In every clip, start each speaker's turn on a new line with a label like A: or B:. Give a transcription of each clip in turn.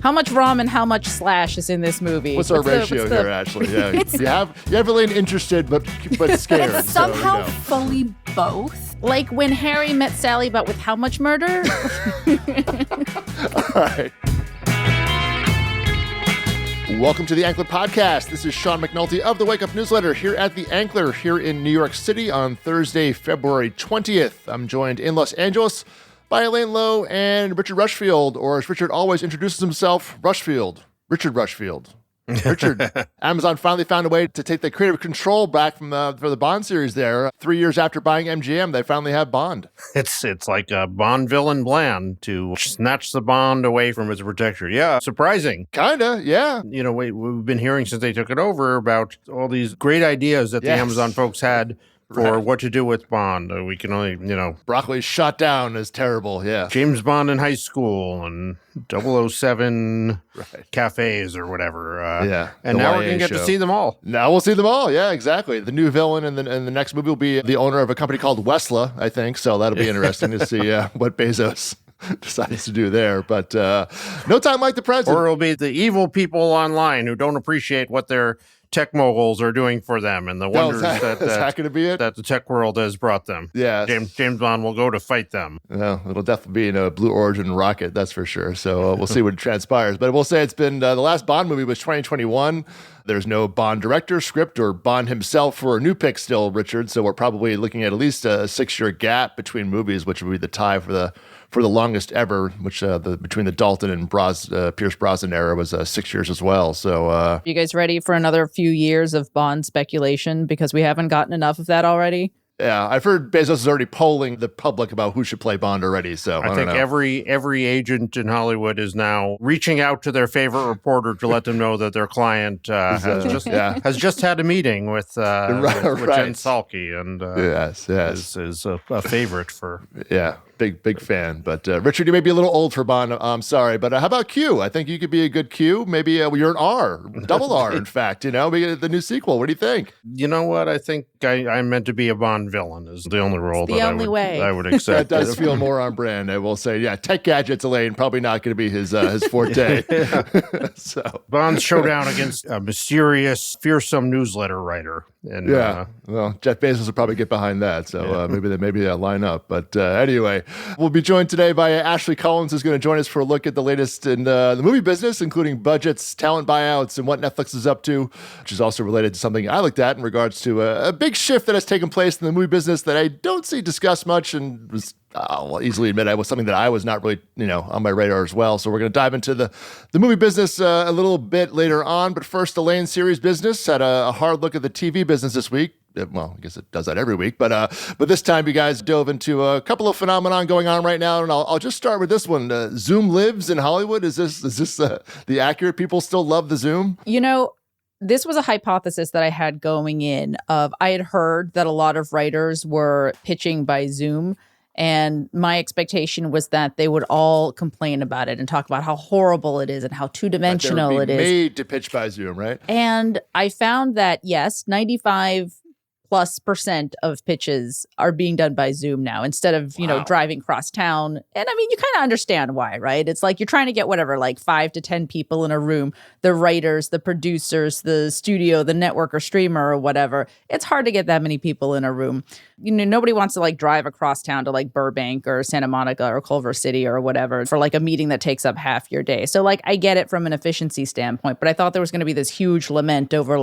A: How much rum and how much slash is in this movie?
B: What's our ratio here, Ashley? Yeah, you have Elaine interested but scared.
C: It's somehow fully both.
A: Like when Harry met Sally, but with how much murder?
B: All right. Welcome to the Ankler Podcast. This is Sean McNulty of the Wake Up Newsletter here at the Ankler here in New York City on Thursday, February 20th. I'm joined in Los Angeles by Elaine Lowe and Richard Rushfield, or as Richard always introduces himself, Rushfield. Richard Rushfield. Richard, Amazon finally found a way to take the creative control back from for the Bond series there. 3 years after buying MGM, they finally have Bond.
D: It's like a Bond villain plan to snatch the Bond away from its protector. Yeah, surprising.
B: Kinda, yeah.
D: You know, we've been hearing since they took it over about all these great ideas that the Amazon folks had for what to do with Bond. We can only,
B: Broccoli's shot down is terrible, yeah.
D: James Bond in high school and 007 cafes or whatever. And now we're going to get to see them all.
B: Now we'll see them all, yeah, exactly. The new villain in the next movie will be the owner of a company called Westla, I think, so that'll be interesting to see what Bezos decides to do there. But no time like the present.
D: Or it'll be the evil people online who don't appreciate what their tech moguls are doing for them and the wonders that the tech world has brought them.
B: Yeah.
D: James Bond will go to fight them.
B: Well, it'll definitely be in a Blue Origin rocket, that's for sure. So we'll see what transpires. But we'll say it's been the last Bond movie was 2021. There's no Bond director, script, or Bond himself for a new pick still, Richard. So we're probably looking at least a 6-year gap between movies, which would be the tie for the longest ever, which between the Dalton and Pierce Brosnan era was 6 years as well. So,
A: you guys ready for another few years of Bond speculation? Because we haven't gotten enough of that already.
B: Yeah, I've heard Bezos is already polling the public about who should play Bond already. So
D: I think every agent in Hollywood is now reaching out to their favorite reporter to let them know that their client has just had a meeting with Jen Salke, and is a favorite for
B: big fan. But Richard, you may be a little old for Bond. I'm sorry, but how about Q? I think you could be a good Q. Maybe you're an R, double R, in fact. Maybe the new sequel. What do you think?
D: You know what? I think I'm meant to be a Bond villain. Is the only role I would accept.
B: That does feel more on brand. I will say, tech gadgets, Elaine, probably not going to be his forte. So
D: Bond's showdown against a mysterious, fearsome newsletter writer. And,
B: well, Jeff Bezos will probably get behind that. So maybe they line up. But anyway, we'll be joined today by Ashley Collins, who's going to join us for a look at the latest in the movie business, including budgets, talent buyouts, and what Netflix is up to, which is also related to something I looked at in regards to a big shift that has taken place in the movie business that I don't see discussed much and was I'll easily admit it was something that I was not really, on my radar as well. So we're going to dive into the movie business a little bit later on. But first, Elaine's series business had a hard look at the TV business this week. Well, I guess it does that every week. But this time, you guys dove into a couple of phenomenon going on right now. And I'll just start with this one. Zoom lives in Hollywood. Is this the accurate? People still love the Zoom?
A: This was a hypothesis that I had going in of I had heard that a lot of writers were pitching by Zoom. And my expectation was that they would all complain about it and talk about how horrible it is and how two-dimensional it is.
B: Made to pitch by Zoom, right?
A: And I found that, yes, 95+% of pitches are being done by Zoom now instead of, driving across town. And I mean, you kind of understand why, right? It's like you're trying to get 5 to 10 people in a room, the writers, the producers, the studio, the network or streamer or whatever. It's hard to get that many people in a room. Nobody wants to drive across town to Burbank or Santa Monica or Culver City or whatever for a meeting that takes up half your day. So I get it from an efficiency standpoint, but I thought there was going to be this huge lament over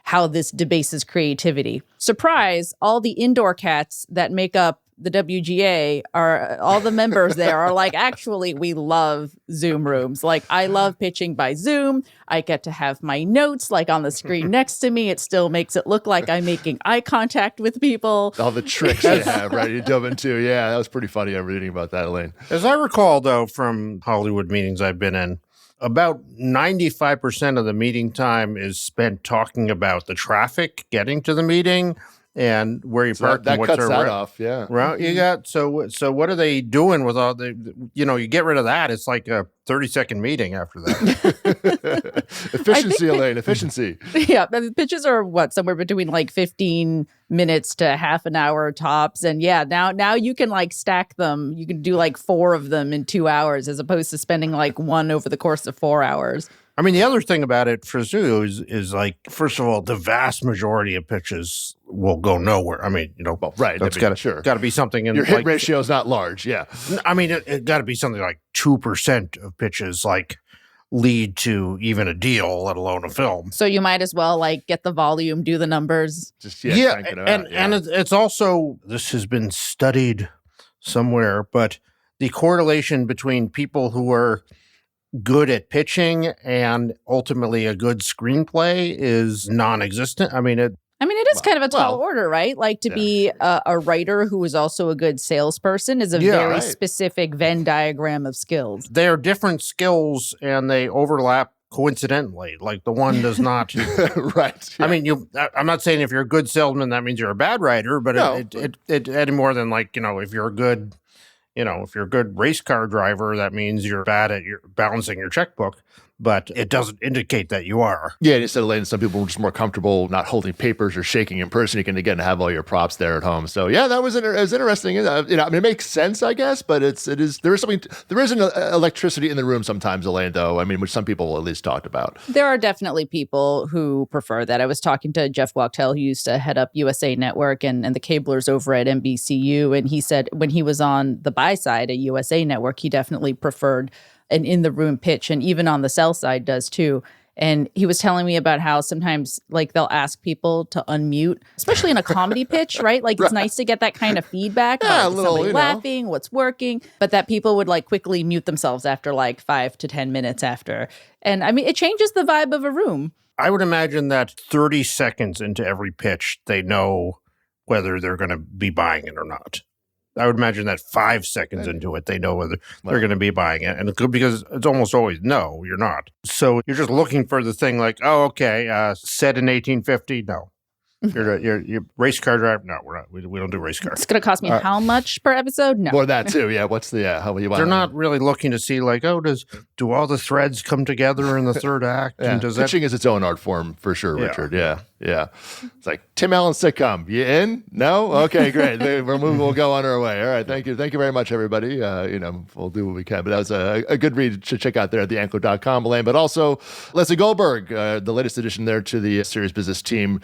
A: how this debases creativity. Surprise, all the indoor cats that make up the WGA are, all the members there are actually, we love Zoom rooms. I love pitching by Zoom. I get to have my notes on the screen next to me. It still makes it look like I'm making eye contact with people.
B: All the tricks they have, right? You dove into. Yeah, that was pretty funny. I'm reading about that, Elaine.
D: As I recall, though, from Hollywood meetings I've been in, about 95% of the meeting time is spent talking about the traffic getting to the meeting and where you park.
B: That cuts that off, yeah.
D: Well, you got so what are they doing with all the? You get rid of that. It's like a 30-second meeting after that.
B: Efficiency, Elaine. Efficiency.
A: Yeah, the pitches are somewhere between like 15 minutes to half an hour tops, and yeah, now you can like stack them. You can do like 4 of them in 2 hours, as opposed to spending like one over the course of 4 hours.
D: I mean, the other thing about it for Zoo is like, first of all, the vast majority of pitches will go nowhere. I mean,
B: well, right.
D: It's got to be something in
B: your hit ratio is not large. Yeah.
D: I mean, it got to be something like 2% of pitches like lead to even a deal, let alone a film.
A: So you might as well like get the volume, do the numbers.
B: Just
D: and it's also, this has been studied somewhere, but the correlation between people who are good at pitching and ultimately a good screenplay is non-existent. I mean, it
A: is kind of a tall order, right? Like to be a writer who is also a good salesperson is a very specific Venn diagram of skills.
D: They are different skills and they overlap coincidentally. Like the one does not.
B: Right. Yeah.
D: I mean, I'm not saying if you're a good salesman, that means you're a bad writer, but it any more than like, if you're a good race car driver, that means you're bad at balancing your checkbook, but it doesn't indicate that you are.
B: Yeah, and instead of letting some people are just more comfortable not holding papers or shaking in person, you can again have all your props there at home. So yeah, that was interesting. It makes sense, I guess, but there is an electricity in the room sometimes, Elaine, though. I mean, which some people at least talked about.
A: There are definitely people who prefer that. I was talking to Jeff Wachtel, who used to head up USA Network and the cablers over at NBCU, and he said when he was on the buy side at USA Network, he definitely preferred an in-the-room pitch, and even on the sell side does too. And he was telling me about how sometimes like they'll ask people to unmute, especially in a comedy pitch, right? Like it's nice to get that kind of feedback.
B: Yeah,
A: a little somebody laughing, what's working, but that people would like quickly mute themselves after like 5 to 10 minutes after. And I mean, it changes the vibe of a room.
D: I would imagine that 30 seconds into every pitch, they know whether they're going to be buying it or not. I would imagine that 5 seconds into it, they know whether they're going to be buying it. And because it's almost always, no, you're not. So you're just looking for the thing like, oh, okay, set in 1850, no. You're race car driver? No, we're not. We don't do race cars.
A: It's going to cost me how much per episode? No.
B: More that too. Yeah. What's the how you?
D: They're not really looking to see like, do all the threads come together in the third act?
B: Yeah.
D: And does
B: pitching is its own art form for sure, Richard. Yeah. It's like Tim Allen sitcom. You in? No? Okay, great. We'll go on our way. All right. Thank you very much, everybody. We'll do what we can. But that was a good read to check out there at theankle.com, Elaine. But also Leslie Goldberg, the latest addition there to the Serious Business team.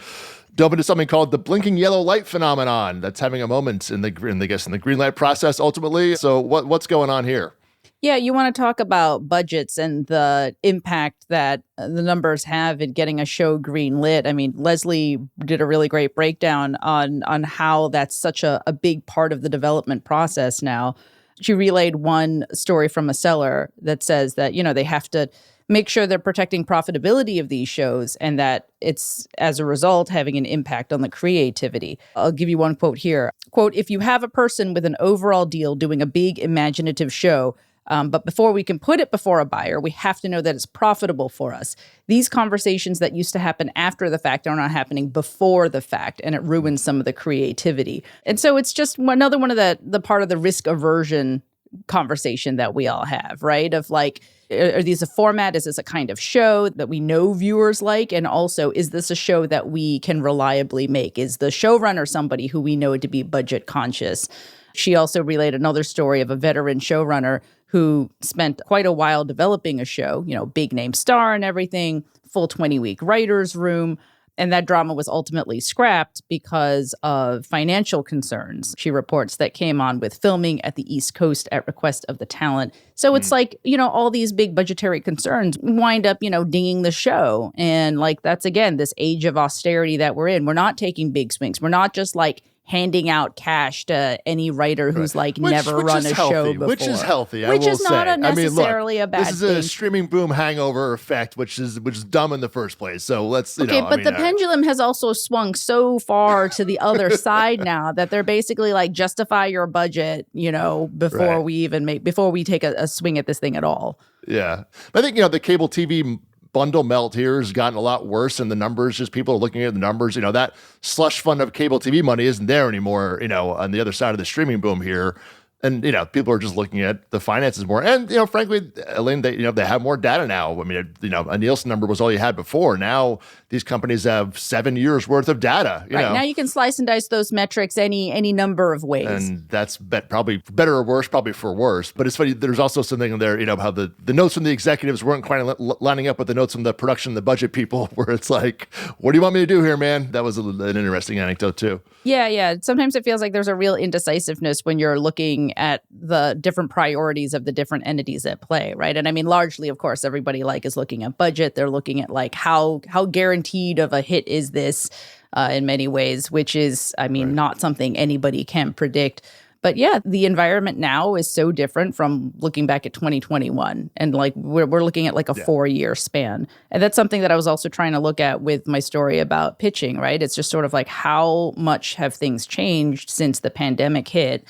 B: Dove into something called the blinking yellow light phenomenon that's having a moment in the Greenlight process ultimately. So what's going on here?
A: Yeah, you want to talk about budgets and the impact that the numbers have in getting a show greenlit. I mean, Leslie did a really great breakdown on how that's such a big part of the development process now. She relayed one story from a seller that says that, they have to make sure they're protecting profitability of these shows and that it's, as a result, having an impact on the creativity. I'll give you one quote here. Quote, "If you have a person with an overall deal doing a big imaginative show, but before we can put it before a buyer, we have to know that it's profitable for us. These conversations that used to happen after the fact are not happening before the fact, and it ruins some of the creativity." And so it's just another one of the part of the risk aversion conversation that we all have, right? Of like, are these a format? Is this a kind of show that we know viewers like? And also, is this a show that we can reliably make? Is the showrunner somebody who we know to be budget conscious? She also relayed another story of a veteran showrunner who spent quite a while developing a show, big name star and everything, full 20-week writer's room. And that drama was ultimately scrapped because of financial concerns, she reports, that came on with filming at the East Coast at request of the talent. So it's like, all these big budgetary concerns wind up, dinging the show. And like, that's, again, this age of austerity that we're in. We're not taking big swings. We're not just like handing out cash to any writer who's never run a show before.
B: Which is healthy,
A: I will say. Which is not necessarily a bad thing.
B: This is a streaming boom hangover effect, which is dumb in the first place. So let's,
A: but the pendulum has also swung so far to the other side now that they're basically like, justify your budget, before we take a swing at this thing at all.
B: Yeah. I think, the cable TV bundle melt here has gotten a lot worse, and the numbers, just people are looking at the numbers. That slush fund of cable TV money isn't there anymore, on the other side of the streaming boom here. And, people are just looking at the finances more. And, frankly, Elaine, they have more data now. I mean, a Nielsen number was all you had before. Now these companies have 7 years worth of data.
A: Right. Now you can slice and dice those metrics any number of ways.
B: And that's probably better or worse, probably for worse. But it's funny, there's also something in there, how the notes from the executives weren't quite lining up with the notes from the production, the budget people, where it's like, what do you want me to do here, man? That was an interesting anecdote, too.
A: Yeah. Sometimes it feels like there's a real indecisiveness when you're looking at the different priorities of the different entities at play, right? And I mean, largely, of course, everybody is looking at budget. They're looking at how guaranteed of a hit is this in many ways, which is, not something anybody can predict. But yeah, the environment now is so different from looking back at 2021. And we're looking at a 4-year span. And that's something that I was also trying to look at with my story about pitching, right? It's just sort of how much have things changed since the pandemic hit,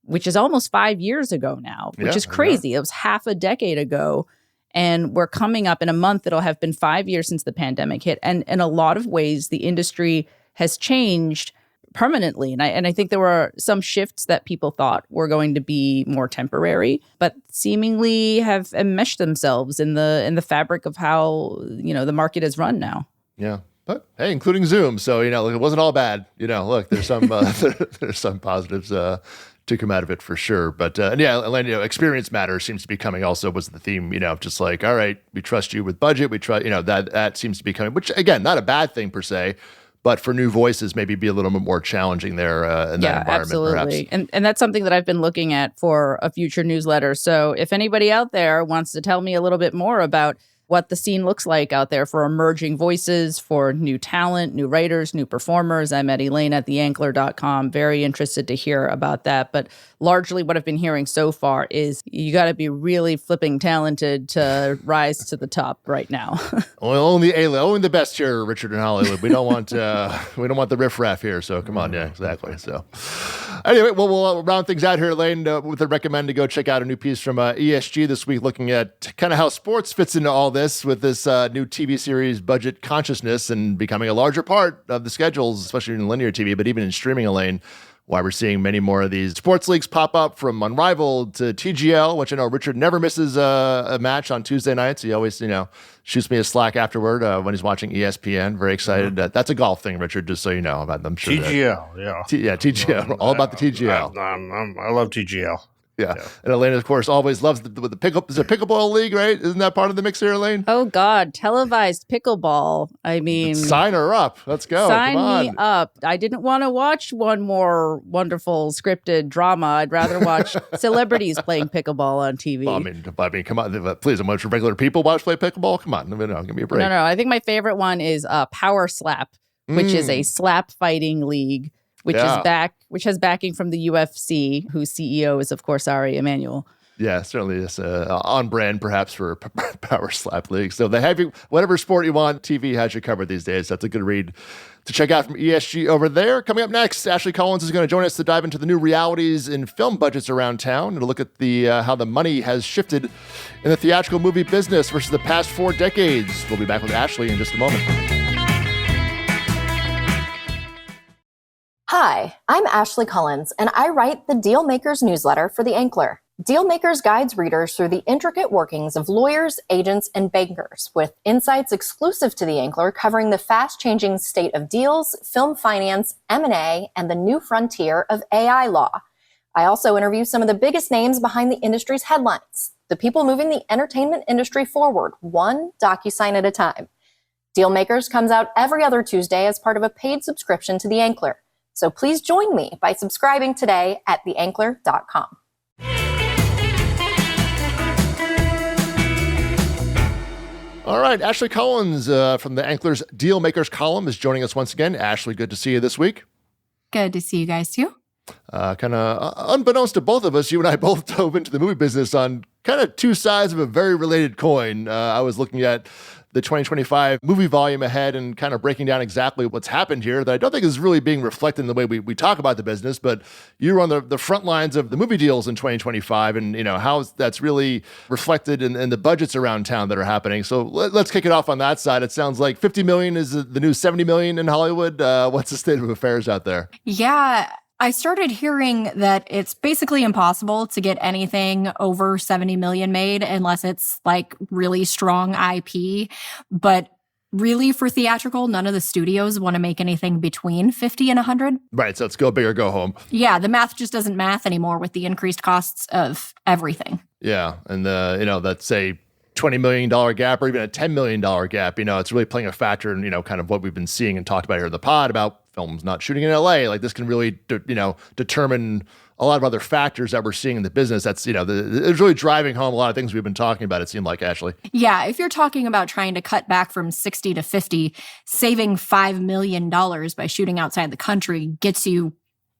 A: which is almost 5 years ago now, which is crazy. It was half a decade ago. And we're coming up in a month, it'll have been 5 years since the pandemic hit. And in a lot of ways, the industry has changed permanently. And I think there were some shifts that people thought were going to be more temporary, but seemingly have enmeshed themselves in the fabric of how, the market is run now. Yeah.
B: But hey, including Zoom. So, it wasn't all bad. Look, there's some there's some positives to come out of it for sure. But Elaine, experience matters seems to be coming also was the theme, just all right, we trust you with budget. We trust, that seems to be coming, which again, not a bad thing per se, but for new voices, maybe be a little bit more challenging there in that environment,
A: absolutely.
B: Perhaps.
A: And that's something that I've been looking at for a future newsletter. So if anybody out there wants to tell me a little bit more about what the scene looks like out there for emerging voices, for new talent, new writers, new performers, I'm at Elaine at theankler.com. Very interested to hear about that. But largely what I've been hearing so far is you got to be really flipping talented to rise to the top right now.
B: Only the best here, Richard, in Hollywood. We don't want the riffraff here. So come on, yeah, exactly. So anyway, we'll round things out here, Elaine, with a recommend to go check out a new piece from ESG this week, looking at kind of how sports fits into all this with this new TV series Budget Consciousness and becoming a larger part of the schedules, especially in linear TV, but even in streaming, Elaine. Why we're seeing many more of these sports leagues pop up, from Unrivaled to TGL, which I know Richard never misses a match on Tuesday nights. He always, shoots me a Slack afterward when he's watching ESPN. Very excited. That's a golf thing, Richard, just so you know about them. Sure
D: TGL,
B: TGL. All about the TGL.
D: I love TGL.
B: Yeah. And Elaine, of course, always loves the pickle. Is it pickleball league, right? Isn't that part of the mix here, Elaine?
A: Oh, God. Televised pickleball. I mean,
B: sign her up. Let's go.
A: Sign me up. I didn't want to watch one more wonderful scripted drama. I'd rather watch celebrities playing pickleball on TV.
B: Well, I mean, come on. Please, I'm watching regular people play pickleball. Come on. Give me a break.
A: No. I think my favorite one is Power Slap, which is a slap fighting league. Which has backing from the UFC, whose CEO is, of course, Ari Emanuel.
B: Yeah, certainly is on brand, perhaps, for Power Slap League. So they have you, whatever sport you want, TV has you covered these days. That's a good read to check out from ESG over there. Coming up next, Ashley Collins is going to join us to dive into the new realities in film budgets around town and to look at the how the money has shifted in the theatrical movie business versus the past 4 decades. We'll be back with Ashley in just a moment.
E: Hi, I'm Ashley Collins, and I write the Dealmakers newsletter for The Ankler. Dealmakers guides readers through the intricate workings of lawyers, agents, and bankers, with insights exclusive to The Ankler covering the fast-changing state of deals, film finance, M&A, and the new frontier of AI law. I also interview some of the biggest names behind the industry's headlines, the people moving the entertainment industry forward, one DocuSign at a time. Dealmakers comes out every other Tuesday as part of a paid subscription to The Ankler. So please join me by subscribing today at theankler.com.
B: All right, Ashley Collins from the Ankler's Dealmakers column is joining us once again. Ashley, good to see you this week.
C: Good to see you guys too.
B: Kind of unbeknownst to both of us, you and I both dove into the movie business on kind of two sides of a very related coin. I was looking at the 2025 movie volume ahead and kind of breaking down exactly what's happened here that I don't think is really being reflected in the way we talk about the business, but you're on the front lines of the movie deals in 2025 and, how that's really reflected in the budgets around town that are happening. So let's kick it off on that side. It sounds like 50 million is the new 70 million in Hollywood. What's the state of affairs out there?
C: Yeah. I started hearing that it's basically impossible to get anything over 70 million made unless it's like really strong IP. But really for theatrical, none of the studios want to make anything between 50 and 100.
B: Right. So it's go big or go home.
C: Yeah. The math just doesn't math anymore with the increased costs of everything.
B: Yeah. And, that's a $20 million gap or even a $10 million gap. It's really playing a factor in, kind of what we've been seeing and talked about here in the pod about films not shooting in LA. Like this can really, determine a lot of other factors that we're seeing in the business. That's, it's really driving home a lot of things we've been talking about, it seemed like, Ashley.
C: Yeah. If you're talking about trying to cut back from 60 to 50, saving $5 million by shooting outside the country gets you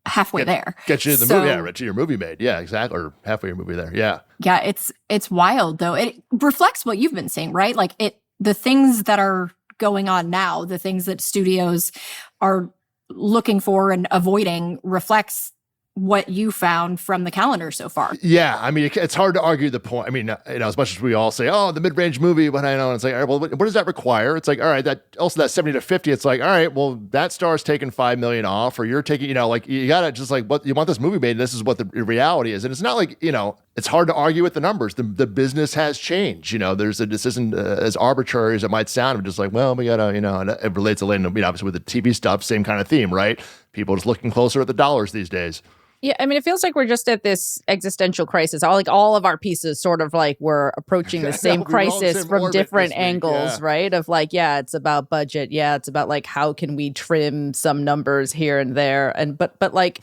C: halfway there.
B: Get you to the movie, to your movie made. Yeah, exactly. Or halfway your movie there. Yeah.
C: Yeah, it's wild though. It reflects what you've been saying, right? Like the things that are going on now, the things that studios are looking for and avoiding reflects what you found from the calendar so far.
B: Yeah, I mean, it's hard to argue the point. I mean, as much as we all say, oh, the mid-range movie, but I know, it's like, all right, well, what does that require? It's like, all right, that 70 to 50, it's like, all right, well, that star's taking $5 million off, or you're taking, like, you gotta just like, what you want this movie made, and this is what the reality is. And it's not like, it's hard to argue with the numbers. The business has changed. This isn't as arbitrary as it might sound. I'm just like, well, we gotta, and it relates to, obviously with the TV stuff, same kind of theme, right? People just looking closer at the dollars these days.
A: Yeah, I mean, it feels like we're just at this existential crisis. All of our pieces sort of like we're approaching the same crisis from different angles, right? Of like, yeah, it's about budget. Yeah, it's about like, how can we trim some numbers here and there? And but like,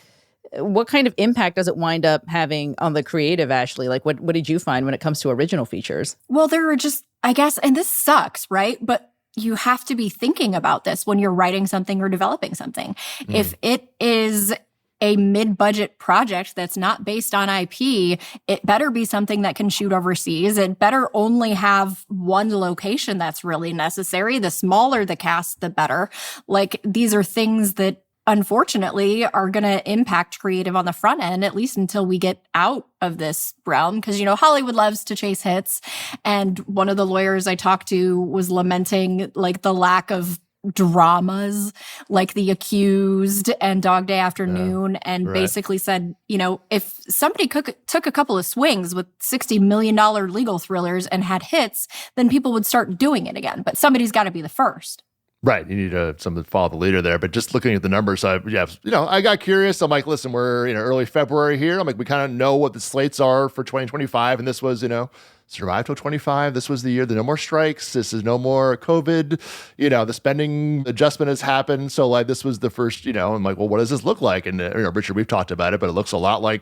A: what kind of impact does it wind up having on the creative, Ashley? Like, what did you find when it comes to original features?
C: Well, there were just, I guess, and this sucks, right? But you have to be thinking about this when you're writing something or developing something. If it is a mid-budget project that's not based on IP, it better be something that can shoot overseas. It better only have one location that's really necessary. The smaller the cast, the better. Like, these are things that unfortunately are going to impact creative on the front end, at least until we get out of this realm. Because, Hollywood loves to chase hits. And one of the lawyers I talked to was lamenting like the lack of dramas like The Accused and Dog Day Afternoon, and basically said, if somebody took a couple of swings with $60 million legal thrillers and had hits, then people would start doing it again. But somebody's got to be the first.
B: Right. You need someone to follow the leader there. But just looking at the numbers, I got curious. I'm like, listen, we're early February here. I'm like, we kind of know what the slates are for 2025. And this was, survive till 25. This was the year. There no more strikes. This is no more COVID. The spending adjustment has happened. So like, this was the first, I'm like, well, what does this look like? And Richard, we've talked about it, but it looks a lot like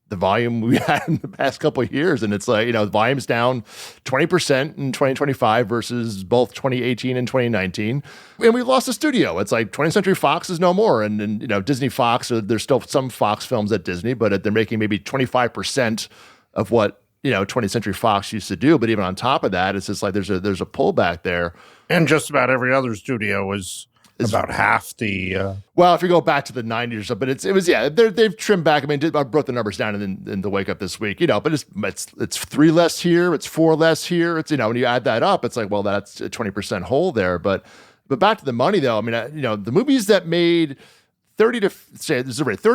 B: the volume we had in the past couple of years. And it's like, volume's down 20% in 2025 versus both 2018 and 2019. And we lost a studio. It's like 20th Century Fox is no more. And Disney Fox, there's still some Fox films at Disney, but they're making maybe 25% of what, 20th Century Fox used to do. But even on top of that, it's just like there's a pullback there.
D: And just about every other studio is about half the...
B: Well, if you go back to the 90s or something, but it was they've trimmed back. I mean, I brought the numbers down in the wake up this week, but it's 3 less here, it's 4 less here. It's, when you add that up, it's like, well, that's a 20% hole there. But back to the money though, I mean, the movies that made 30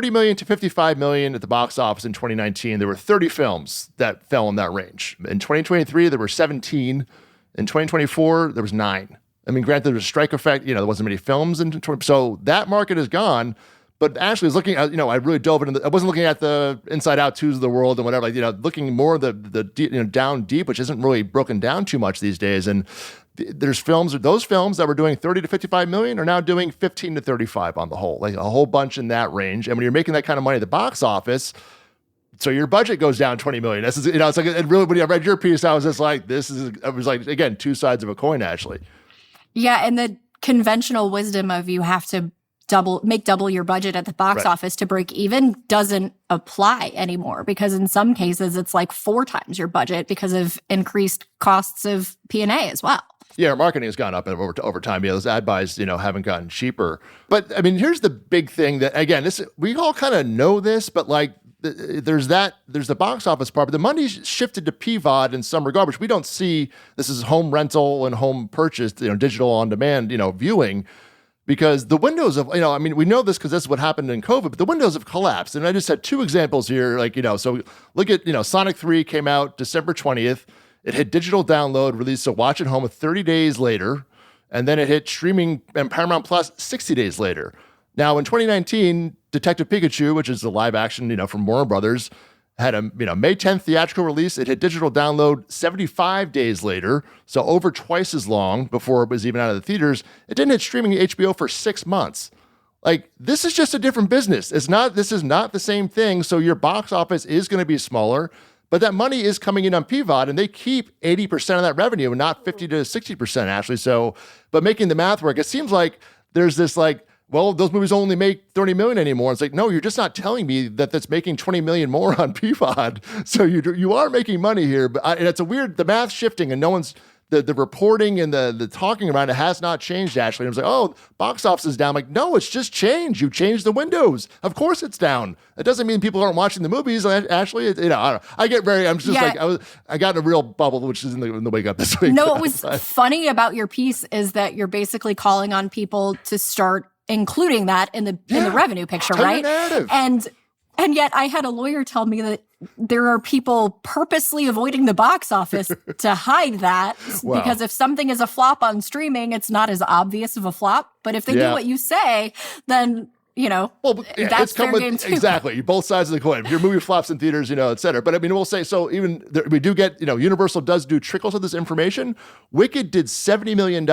B: million to 55 million at the box office in 2019, there were 30 films that fell in that range. In 2023, there were 17. In 2024, there was 9. I mean, granted, there was a strike effect. There wasn't many films, so that market is gone. But Ashley was looking at, I really dove into I wasn't looking at the Inside Out 2s of the world and whatever, looking more the down deep, which isn't really broken down too much these days. And those films that were doing 30 to 55 million are now doing 15 to 35 on the whole, like a whole bunch in that range. And when you're making that kind of money at the box office, so your budget goes down 20 million. This is, it's like, and really, when I read your piece, I was just like, I was like, again, two sides of a coin, Ashley.
C: Yeah. And the conventional wisdom of you have to make double your budget at the box office to break even doesn't apply anymore, because in some cases it's like 4 times your budget because of increased costs of P&A as well.
B: Yeah, our marketing has gone up over time. Yeah, those ad buys, haven't gotten cheaper. But I mean, here's the big thing that, again, we all kind of know this, but like there's the box office part, but the money's shifted to PVOD in some regard, which we don't see. This is home rental and home purchase, digital on demand, viewing. Because the windows of, we know this because this is what happened in COVID, but the windows have collapsed. And I just had 2 examples here. So look at, Sonic 3 came out December 20th. It hit digital download, released to watch at home 30 days later. And then it hit streaming and Paramount Plus 60 days later. Now, in 2019, Detective Pikachu, which is the live action, from Warner Brothers, had a May 10th theatrical release. It hit digital download 75 days later, so over twice as long before it was even out of the theaters. It didn't hit streaming HBO for 6 months. Like, this is just a different business. This is not the same thing. So your box office is going to be smaller, but that money is coming in on PVOD, and they keep 80% of that revenue, and not 50 to 60% actually. So, but making the math work, it seems like there's this well, those movies only make $30 million anymore. It's like, no, you're just not telling me that that's making $20 million more on PVOD. So you are making money here, but and it's the math's shifting, and no one's the reporting and the talking around it has not changed. Actually, I was like, oh, box office is down. I'm like, no, it's just changed. You changed the windows. Of course, it's down. It doesn't mean people aren't watching the movies. Actually, I don't know. I got in a real bubble, which is in the wake up this week.
C: No, what was funny about your piece is that you're basically calling on people to start including that in the revenue picture, right? And yet I had a lawyer tell me that there are people purposely avoiding the box office to hide that. Wow. Because if something is a flop on streaming, it's not as obvious of a flop. But if they do what you say, then that's fair game too.
B: Exactly. Both sides of the coin. If your movie flops in theaters, et cetera. But I mean, we'll say, so even we do get, Universal does do trickles of this information. Wicked did $70 million in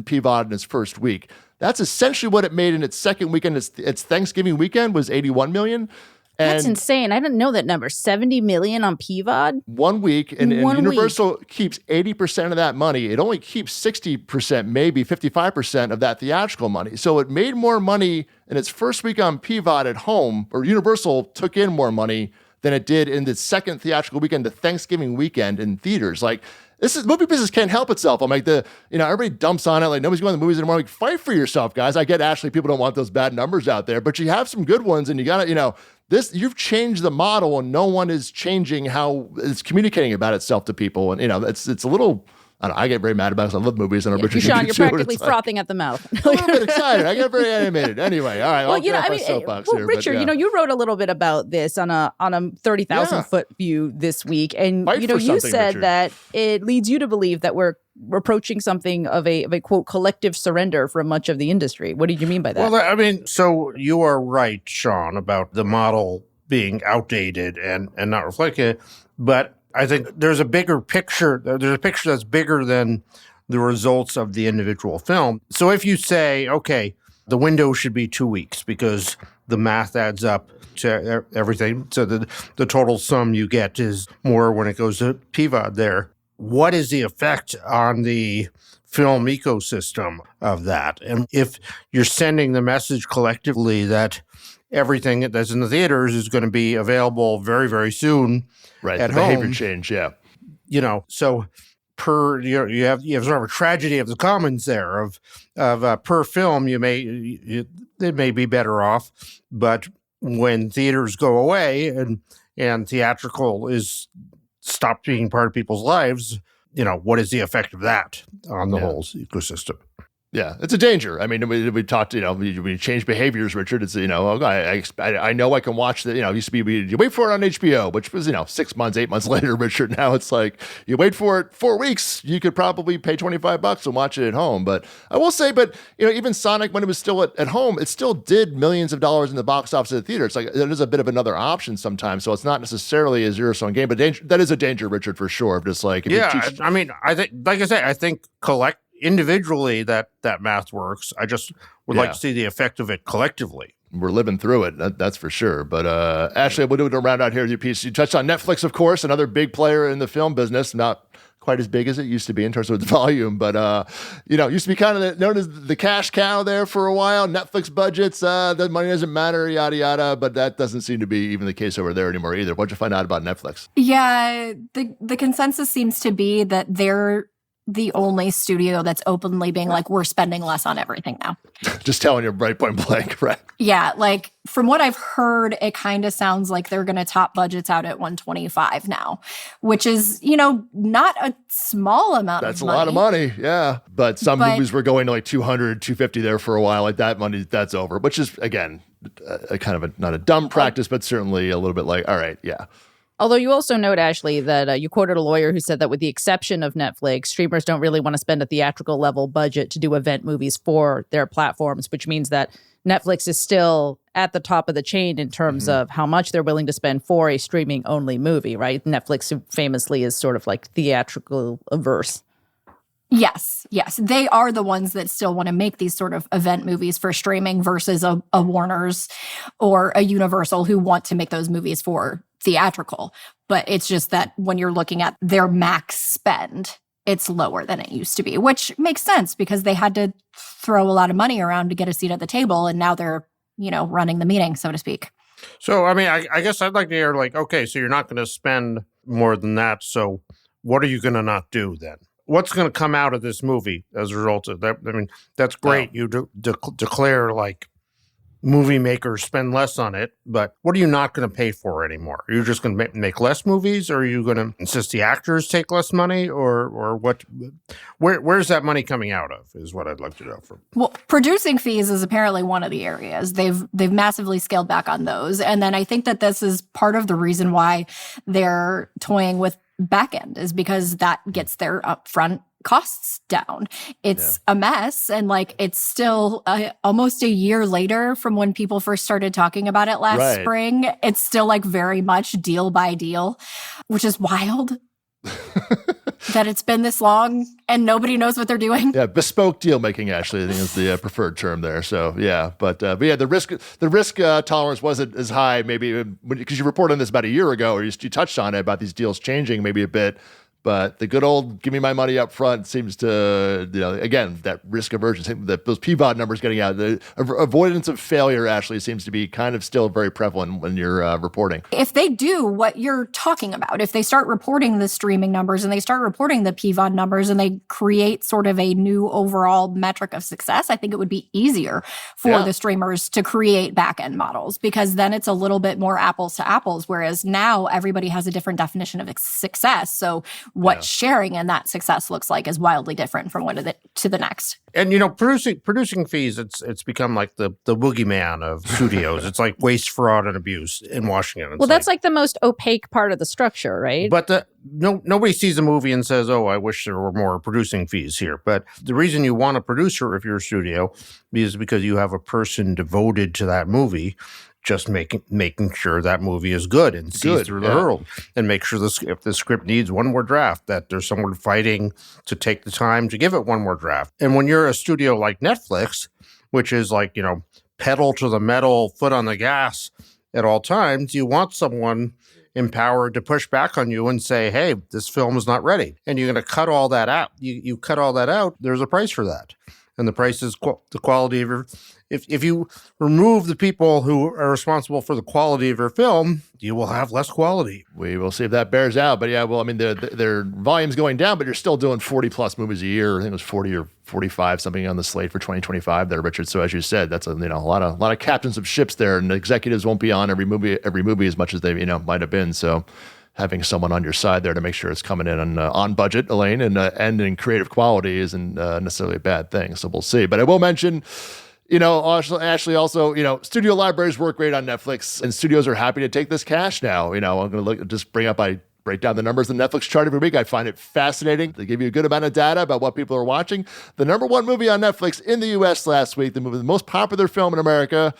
B: PVOD in its first week. That's essentially what it made in its second weekend. Its Thanksgiving weekend was $81 million.
A: That's insane. I didn't know that number. $70 million on PVOD?
B: 1 week. And Universal keeps 80% of that money. It only keeps 60%, maybe 55% of that theatrical money. So it made more money in its first week on PVOD at home, or Universal took in more money than it did in the second theatrical weekend, the Thanksgiving weekend in theaters. Like, movie business can't help itself. I'm like, everybody dumps on it. Like, nobody's going to the movies anymore. Like, fight for yourself, guys. I get, Ashley, people don't want those bad numbers out there, but you have some good ones, and you got to, you've changed the model, and no one is changing how it's communicating about itself to people. And, it's a little, I get very mad about it. I love movies, and Richard,
A: Sean, you're practically frothing at the mouth.
B: A little bit excited. I get very animated. Anyway, all right.
A: Richard, you wrote a little bit about this on a 30,000 foot view this week, and you said Richard, that it leads you to believe that we're approaching something of a quote collective surrender for much of the industry. What did you mean by that?
D: Well, I mean, so you are right, Sean, about the model being outdated and not reflecting it, but I think there's a bigger picture. There's a picture that's bigger than the results of the individual film. So if you say, okay, the window should be 2 weeks because the math adds up to everything, so the total sum you get is more when it goes to PVOD there. What is the effect on the film ecosystem of that? And if you're sending the message collectively that everything that's in the theaters is going to be available very, very soon at home.
B: Behavior change, yeah.
D: So you have sort of a tragedy of the commons there of per film they may be better off, but when theaters go away and theatrical is stopped being part of people's lives, what is the effect of that on the whole ecosystem?
B: Yeah, it's a danger. I mean, we talked, we change behaviors, Richard. It's, I know I can watch it used to be, you wait for it on HBO, which was, 6 months, 8 months later, Richard. Now it's like, you wait for it 4 weeks, you could probably pay $25 and watch it at home. But I will say, even Sonic, when it was still at home, it still did millions of dollars in the box office at the theater. It's like, it is a bit of another option sometimes. So it's not necessarily a zero-sum game, but that is a danger, Richard, for sure. Just like,
D: I think, like I say, I think individually that math works. I just would like to see the effect of it collectively.
B: We're living through it, that's for sure. But Ashley, we'll do it to round out here with your piece. You touched on Netflix, of course, another big player in the film business, not quite as big as it used to be in terms of its volume, but it used to be kind of known as the cash cow there for a while. Netflix budgets, the money doesn't matter, yada yada, but that doesn't seem to be even the case over there anymore either. What'd you find out about Netflix?
C: Yeah, the consensus seems to be that they're the only studio that's openly being like, we're spending less on everything now.
B: Just telling you right point blank, right?
C: Yeah, like from what I've heard, it kind of sounds like they're going to top budgets out at 125 now, which is, not a small amount
B: That's
C: of money.
B: That's a lot of money, yeah. But some movies were going to like 200, 250 there for a while. Like that money, that's over, which is, again, a kind of not a dumb practice, but certainly a little bit like, all right, yeah.
A: Although you also note, Ashley, that you quoted a lawyer who said that with the exception of Netflix, streamers don't really want to spend a theatrical level budget to do event movies for their platforms, which means that Netflix is still at the top of the chain in terms of how much they're willing to spend for a streaming only movie, right? Netflix famously is sort of like theatrical averse.
C: Yes. They are the ones that still want to make these sort of event movies for streaming versus a Warner's or a Universal who want to make those movies for theatrical. But it's just that when you're looking at their max spend, it's lower than it used to be, which makes sense because they had to throw a lot of money around to get a seat at the table. And now they're, running the meeting, so to speak.
D: So, I mean, I guess I'd like to hear like, okay, so you're not going to spend more than that. So what are you going to not do then? What's going to come out of this movie as a result of that? I mean, that's great. You declare like movie makers spend less on it, but what are you not going to pay for anymore? Are you just going to make less movies, or are you going to insist the actors take less money, or what? Where's that money coming out of is what I'd like to know.
C: Well, producing fees is apparently one of the areas. They've massively scaled back on those. And then I think that this is part of the reason why they're toying with backend is because that gets their upfront costs down. It's a mess. And like, it's still almost a year later from when people first started talking about it last spring. It's still like very much deal by deal, which is wild that it's been this long and nobody knows what they're doing.
B: Yeah. Bespoke deal making, Ashley, I think is the preferred term there. So yeah, but yeah, the risk tolerance wasn't as high maybe because you reported on this about a year ago, or you touched on it about these deals changing maybe a bit. But the good old give me my money up front seems to, again, that risk aversion, those PVOD numbers getting out, the avoidance of failure actually seems to be kind of still very prevalent when you're reporting.
C: If they do what you're talking about, if they start reporting the streaming numbers and they start reporting the PVOD numbers and they create sort of a new overall metric of success, I think it would be easier for the streamers to create back-end models because then it's a little bit more apples to apples, whereas now everybody has a different definition of success. So what sharing in that success looks like is wildly different from one to the next.
D: And producing fees, it's become like the boogeyman of studios. It's like waste, fraud, and abuse in Washington.
A: That's like the most opaque part of the structure, right?
D: But nobody sees a movie and says, "Oh, I wish there were more producing fees here." But the reason you want a producer if you're a studio is because you have a person devoted to that movie. Just making sure that movie is good and sees through the hurdle and make sure if the script needs one more draft, that there's someone fighting to take the time to give it one more draft. And when you're a studio like Netflix, which is like, pedal to the metal, foot on the gas at all times, you want someone empowered to push back on you and say, hey, this film is not ready. And you're going to cut all that out. You cut all that out, there's a price for that. And the price is the quality of your... If you remove the people who are responsible for the quality of your film, you will have less quality.
B: We will see if that bears out. But yeah, well, I mean, their volume's going down, but you're still doing 40 plus movies a year. I think it was 40 or 45 something on the slate for 2025 there, Richard. So as you said, that's a lot of captains of ships there, and the executives won't be on every movie as much as they might have been. So having someone on your side there to make sure it's coming in on budget, Elaine, and in creative quality isn't necessarily a bad thing. So we'll see. But I will mention, Ashley, also, studio libraries work great on Netflix, and studios are happy to take this cash now. I'm going to break down the numbers in the Netflix chart every week. I find it fascinating. They give you a good amount of data about what people are watching. The number one movie on Netflix in the U.S. last week, the most popular film in America,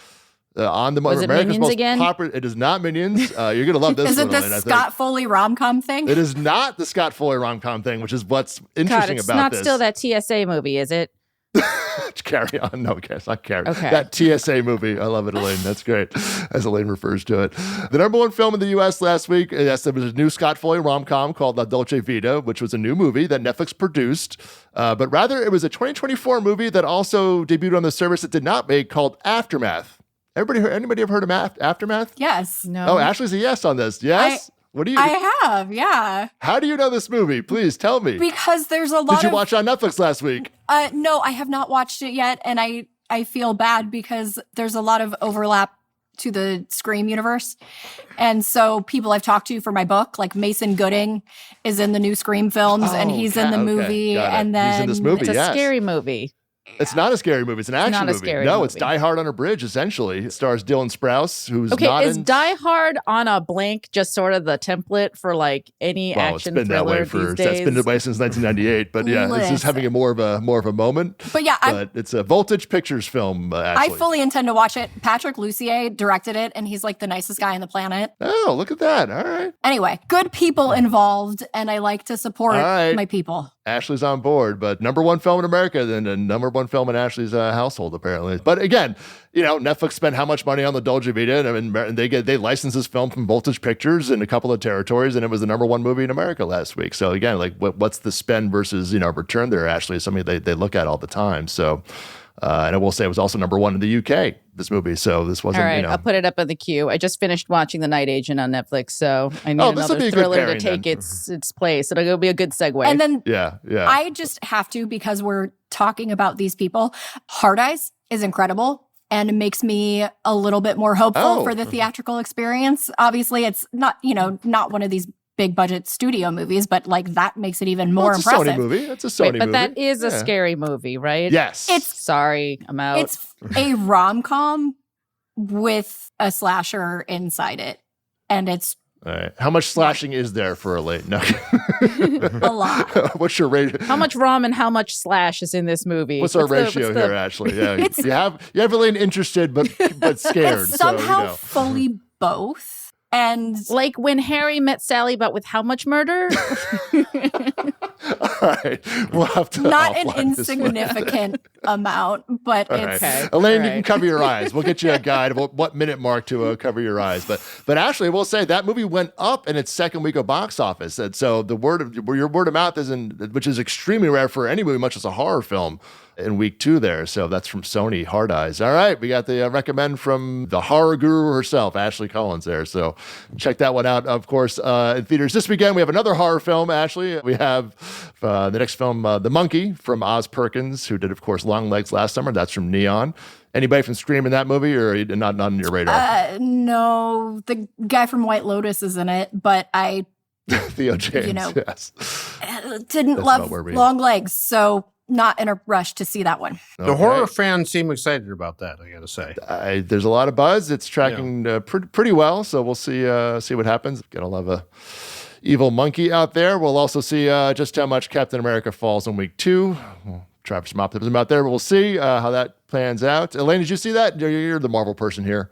B: on the
A: Was it
B: America's
A: Minions
B: most
A: again?
B: popular. It is not Minions. You're gonna love this.
C: Is it the Scott Foley rom-com thing?
B: It is not the Scott Foley rom-com thing, which is what's interesting
A: it's
B: about
A: not
B: this.
A: Still that TSA movie, is it?
B: Carry On. No, it's not Carry.
A: Okay.
B: That TSA movie. I love it, Elaine. That's great, as Elaine refers to it. The number one film in the U.S. last week, yes, there was a new Scott Foley rom-com called La Dolce Vita, which was a new movie that Netflix produced. But rather, it was a 2024 movie that also debuted on the service that did not make called Aftermath. Anybody ever heard of Aftermath?
C: Yes.
A: No.
B: Oh, Ashley's a yes on this. Yes? What do you?
C: I have, yeah.
B: How do you know this movie? Please tell me.
C: Because there's a lot
B: Did you watch it on Netflix last week?
C: No, I have not watched it yet, and I feel bad because there's a lot of overlap to the Scream universe. And so people I've talked to for my book, like Mason Gooding is in the new Scream films, and he's in the movie. And then
B: he's in this movie,
A: It's a scary movie.
B: It's not a scary movie. It's an action movie. No, it's Die Hard on a Bridge, essentially. It stars Dylan Sprouse, who's not
A: is Die Hard on a Blank just sort of the template for like any action thriller these days?
B: It's been that way since 1998. But yeah, it's just having more of a moment.
C: But yeah,
B: it's a Voltage Pictures film, actually.
C: I fully intend to watch it. Patrick Lussier directed it, and he's like the nicest guy on the planet.
B: Oh, look at that. All right.
C: Anyway, good people involved, and I like to support my people.
B: Ashley's on board, but number one film in America, then a number one film in Ashley's household, apparently. But again, Netflix spent how much money on the Dolce Vita? I mean, they licensed this film from Voltage Pictures in a couple of territories, and it was the number one movie in America last week. So again, like what's the spend versus return there? Ashley is something they look at all the time. So. And I will say it was also number one in the UK, this movie. So this wasn't,
A: all right, I'll put it up in the queue. I just finished watching The Night Agent on Netflix, so I need another thriller to take its place. It'll be a good segue.
C: And then
B: yeah.
C: I just have to, because we're talking about these people, Hard Eyes is incredible and makes me a little bit more hopeful for the theatrical experience. Obviously, it's not, not one of these big budget studio movies, but like that makes it even more impressive.
B: It's a Sony movie. It's a Sony movie.
A: But that is a scary movie, right?
B: Yes.
A: Sorry, I'm out.
C: It's a rom-com with a slasher inside it. And it's
B: all right. How much slashing is there for a late? No.
C: a lot.
B: What's your ratio?
A: How much rom and how much slash is in this movie?
B: What's our ratio here, Ashley? Yeah. You have Elaine interested but scared.
C: It's somehow fully both. And
A: like When Harry Met Sally, but with how much murder?
B: All right. We'll have to
C: not an insignificant amount, but it's
B: okay. Elaine, you can cover your eyes. We'll get you a guide of what minute mark to cover your eyes. But Ashley, we'll say that movie went up in its second week of box office. And so your word of mouth which is extremely rare for any movie, much as a horror film, in week 2 there. So that's from Sony, Hard Eyes. All right. We got the recommend from the horror guru herself, Ashley Collins there. So check that one out, of course, in theaters this weekend. We have another horror film, Ashley. We have the next film, The Monkey, from Oz Perkins, who did, of course, Long Legs last summer. That's from Neon. Anybody from Scream in that movie, or not on your radar?
C: No, the guy from White Lotus is in it, but I
B: Theo James, yes.
C: Didn't love Long Legs, so not in a rush to see that one.
B: Okay.
D: The horror fans seem excited about that, I gotta say.
B: There's a lot of buzz. It's tracking pretty well, so we'll see what happens. Gonna love a evil monkey out there. We'll also see just how much Captain America falls in week 2. We'll try for some optimism out there, but we'll see how that plans out. Elaine, did you see that? You're the Marvel person here.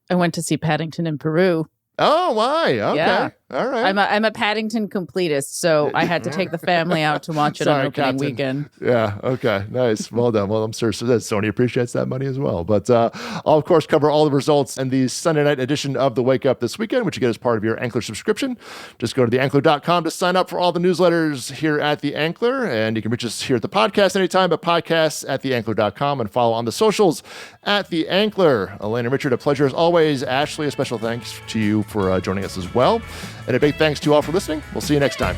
A: I went to see Paddington in Peru.
B: Oh, why? Okay.
A: Yeah.
B: All right.
A: I'm a Paddington completit's, so I had to take the family out to watch it on opening weekend.
B: Yeah. Okay. Nice. Well done. Well, I'm sure Sony appreciates that money as well. But I'll, of course, cover all the results in the Sunday night edition of the Wake Up this weekend, which you get as part of your Ankler subscription. Just go to theankler.com to sign up for all the newsletters here at The Ankler. And you can reach us here at the podcast anytime, but podcasts at theankler.com, and follow on the socials at The Ankler. Elaine and Richard, a pleasure as always. Ashley, a special thanks to you for joining us as well. And a big thanks to you all for listening. We'll see you next time.